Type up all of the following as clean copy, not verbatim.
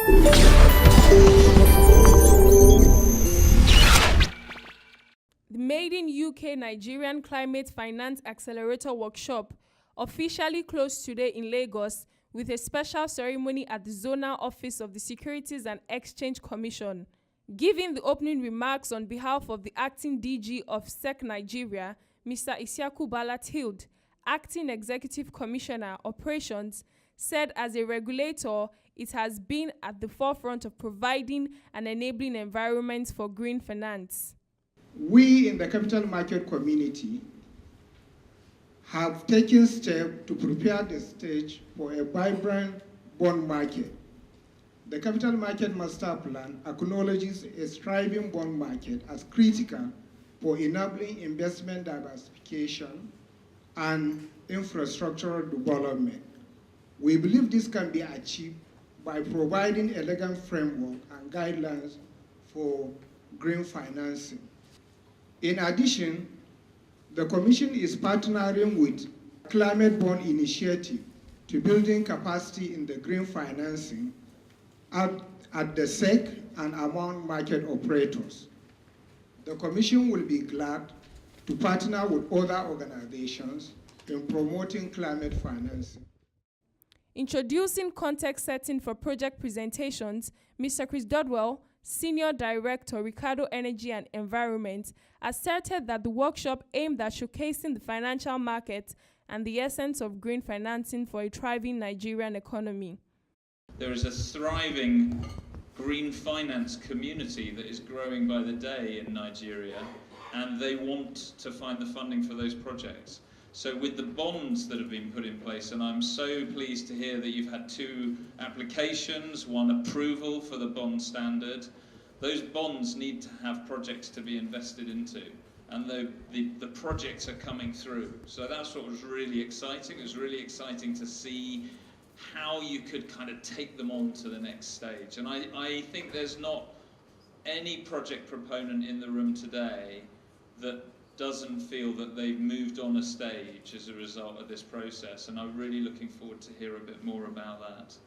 The maiden UK Nigerian Climate Finance Accelerator workshop officially closed today in Lagos with a special ceremony at the zonal office of the Securities and Exchange Commission. Giving the opening remarks on behalf of the acting DG of SEC Nigeria, Mr. Isiaku Balatilde, acting Executive Commissioner Operations, said as a regulator, it has been at the forefront of providing an enabling environment for green finance. We in the capital market community have taken steps to prepare the stage for a vibrant bond market. The Capital Market Master Plan acknowledges a thriving bond market as critical for enabling investment diversification and infrastructural development. We believe this can be achieved by providing elegant framework and guidelines for green financing. In addition, the Commission is partnering with Climate Bond Initiative to building capacity in the green financing at the SEC and among market operators. The Commission will be glad to partner with other organizations in promoting climate financing. Introducing context setting for project presentations, Mr. Chris Dodwell, Senior Director, Ricardo Energy and Environment, asserted that the workshop aimed at showcasing the financial market and the essence of green financing for a thriving Nigerian economy. There is a thriving green finance community that is growing by the day in Nigeria, and they want to find the funding for those projects. So with the bonds that have been put in place, and I'm so pleased to hear that you've had 2 applications, 1 approval for the bond standard, those bonds need to have projects to be invested into, and the projects are coming through. So that's what was really exciting. It was really exciting to see how you could kind of take them on to the next stage. And I think there's not any project proponent in the room today that doesn't feel that they've moved on a stage as a result of this process, and I'm really looking forward to hear a bit more about that.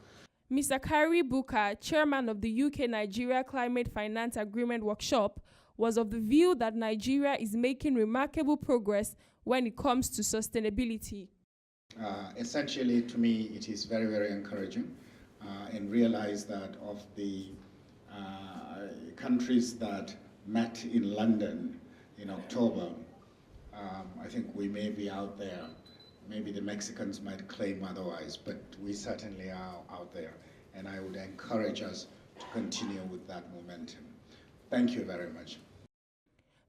Mr. Kari Buka, chairman of the UK-Nigeria Climate Finance Agreement Workshop, was of the view that Nigeria is making remarkable progress when it comes to sustainability. Essentially, to me, it is very, very encouraging and realize that of the countries that met in London in October, I think we may be out there. Maybe the Mexicans might claim otherwise, but we certainly are out there. And I would encourage us to continue with that momentum. Thank you very much.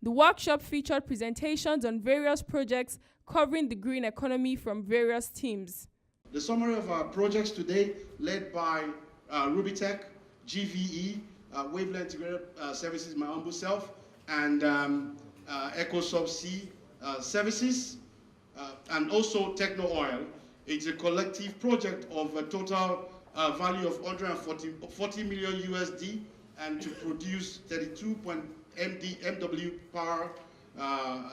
The workshop featured presentations on various projects covering the green economy from various teams. The summary of our projects today, led by Rubitech, GVE, Wavelength Integrated Services, my humble self, and EcoSubsea Services, and also Techno Oil. It's a collective project of a total value of 140 million USD, and to produce 32 MW power,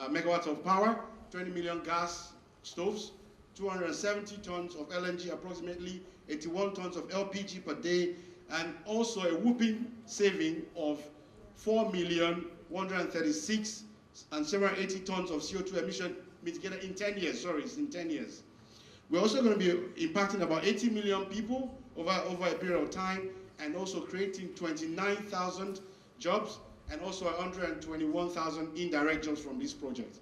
megawatts of power, 20 million gas stoves, 270 tons of LNG, approximately 81 tons of LPG per day, and also a whooping saving of 4,136 and 780 tons of CO2 emission mitigated in 10 years. Sorry, it's in 10 years. We're also going to be impacting about 80 million people over a period of time, and also creating 29,000 jobs and also 121,000 indirect jobs from this project.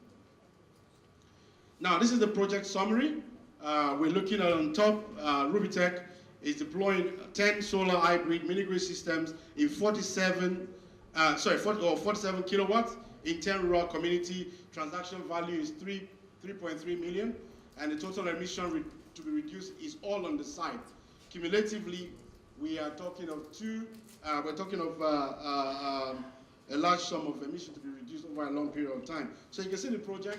Now, this is the project summary. We're looking at on top, Rubitech is deploying 10 solar hybrid mini-grid systems in 47 kilowatts in 10 rural community. Transaction value is 3.3 million, and the total emission to be reduced is all on the site. Cumulatively, we are talking of a large sum of emission to be reduced over a long period of time. So you can see the project.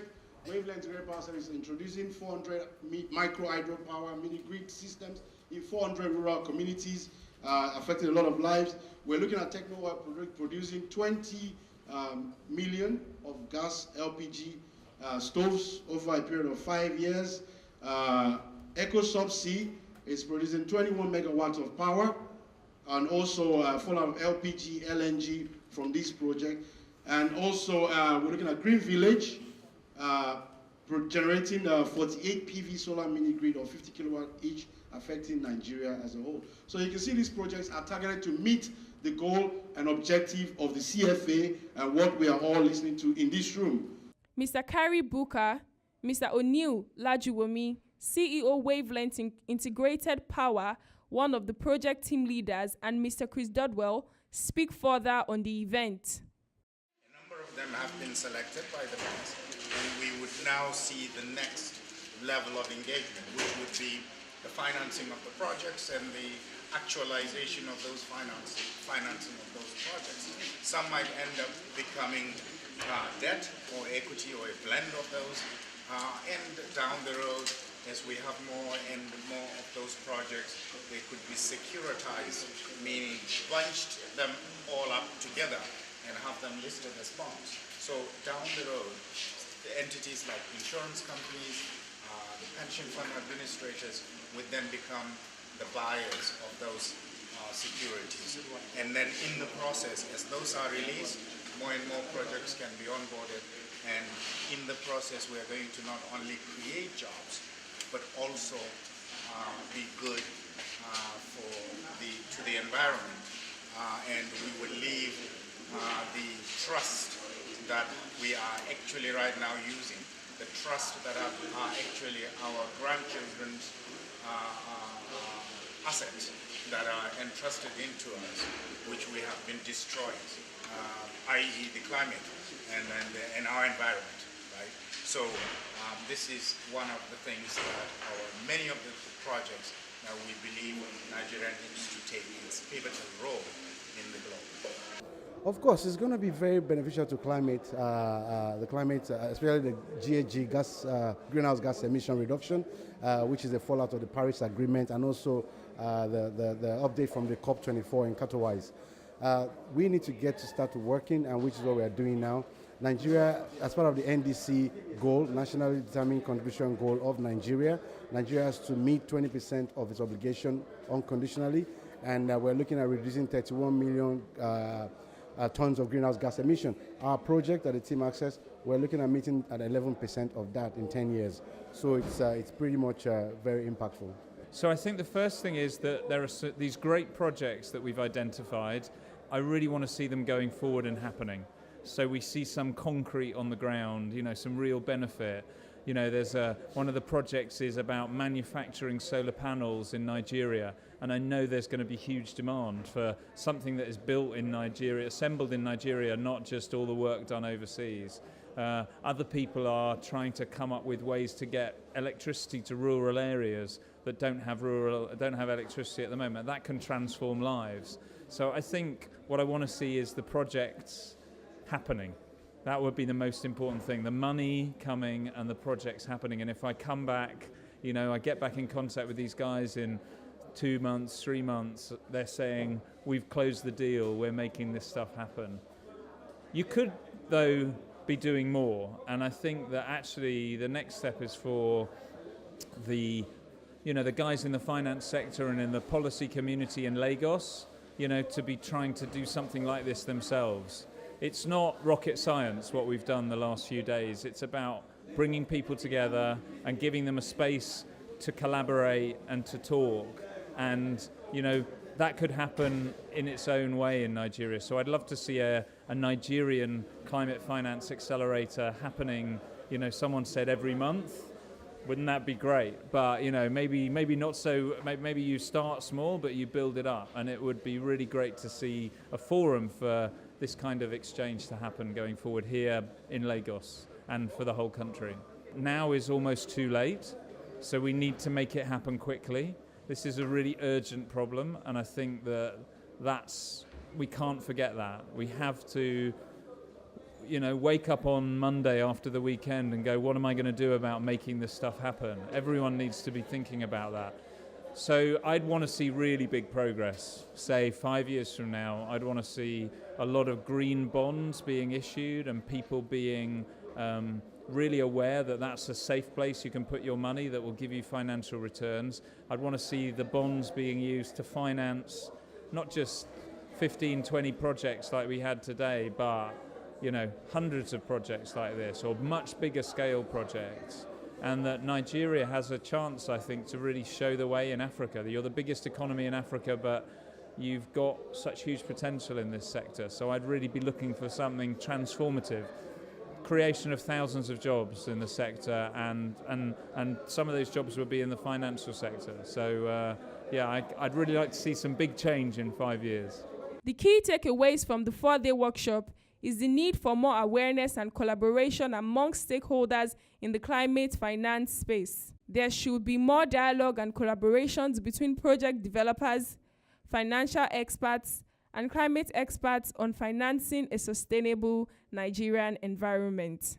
Wavelength Integrated Power Service is introducing 400 micro hydropower mini-grid systems in 400 rural communities, affecting a lot of lives. We're looking at Techno Oil producing 20 million of gas LPG stoves over a period of 5 years. EcoSubsea is producing 21 megawatts of power, and also fallout of LPG, LNG from this project. And also, we're looking at Green Village, generating 48 PV solar mini grid of 50 kilowatt each, affecting Nigeria as a whole. So you can see these projects are targeted to meet the goal and objective of the CFA and what we are all listening to in this room. Mr. Kari Buka, Mr. O'Neill Lajuwomi, CEO Wavelength Integrated Power, one of the project team leaders, and Mr. Chris Dodwell speak further on the event. A number of them have been selected by the banks, and we would now see the next level of engagement, which would be the financing of the projects and the actualization of those financing of those projects. Some might end up becoming debt or equity or a blend of those, and down the road, as we have more and more of those projects, they could be securitized, meaning bunched them all up together and have them listed as bonds. So down the road, the entities like insurance companies, the pension fund administrators would then become the buyers of those securities. And then in the process, as those are released, more and more projects can be onboarded. And in the process, we are going to not only create jobs, but also be good to the environment. And we will leave the trust that we are actually right now using, the trust that are actually our grandchildren's assets that are entrusted into us, which we have been destroying, i.e. the climate and our environment, right? So this is one of the things that many of the projects that we believe Nigeria needs to take its pivotal role in the globe. Of course, it's going to be very beneficial to climate, especially the GHG greenhouse gas emission reduction, which is the fallout of the Paris Agreement, and also the update from the COP24 in Katowice. We need to start working, and which is what we are doing now. Nigeria, as part of the NDC goal, Nationally Determined Contribution Goal of Nigeria, Nigeria has to meet 20% of its obligation unconditionally, and we're looking at reducing 31 million tons of greenhouse gas emission. Our project at the Team Access, we're looking at meeting at 11% of that in 10 years. So it's pretty much very impactful. So I think the first thing is that there are these great projects that we've identified. I really want to see them going forward and happening. So we see some concrete on the ground, some real benefit. There's one of the projects is about manufacturing solar panels in Nigeria, and I know there's going to be huge demand for something that is built in Nigeria, assembled in Nigeria, not just all the work done overseas. Other people are trying to come up with ways to get electricity to rural areas that don't have electricity at the moment. That can transform lives. So I think what I want to see is the projects happening. That would be the most important thing, the money coming and the projects happening. And if I come back, I get back in contact with these guys in 2 months, 3 months, they're saying, we've closed the deal, we're making this stuff happen. You could, though, be doing more. And I think that actually the next step is for the guys in the finance sector and in the policy community in Lagos, to be trying to do something like this themselves. It's not rocket science what we've done the last few days. It's about bringing people together and giving them a space to collaborate and to talk. And, that could happen in its own way in Nigeria. So I'd love to see a Nigerian climate finance accelerator happening, someone said every month. Wouldn't that be great? But, maybe not so, maybe you start small, but you build it up. And it would be really great to see a forum for this kind of exchange to happen going forward here in Lagos and for the whole country. Now is almost too late, so we need to make it happen quickly. This is a really urgent problem, and I think we can't forget that. We have to, wake up on Monday after the weekend and go, what am I going to do about making this stuff happen? Everyone needs to be thinking about that. So I'd want to see really big progress. Say 5 years from now, I'd want to see a lot of green bonds being issued and people being really aware that that's a safe place you can put your money that will give you financial returns. I'd want to see the bonds being used to finance not just 15, 20 projects like we had today, but hundreds of projects like this, or much bigger scale projects. And that Nigeria has a chance, I think, to really show the way in Africa. You're the biggest economy in Africa, but you've got such huge potential in this sector. So I'd really be looking for something transformative. Creation of thousands of jobs in the sector, and some of those jobs would be in the financial sector. So I'd really like to see some big change in 5 years. The key takeaways from the 4-day workshop is the need for more awareness and collaboration amongst stakeholders in the climate finance space. There should be more dialogue and collaborations between project developers, financial experts, and climate experts on financing a sustainable Nigerian environment.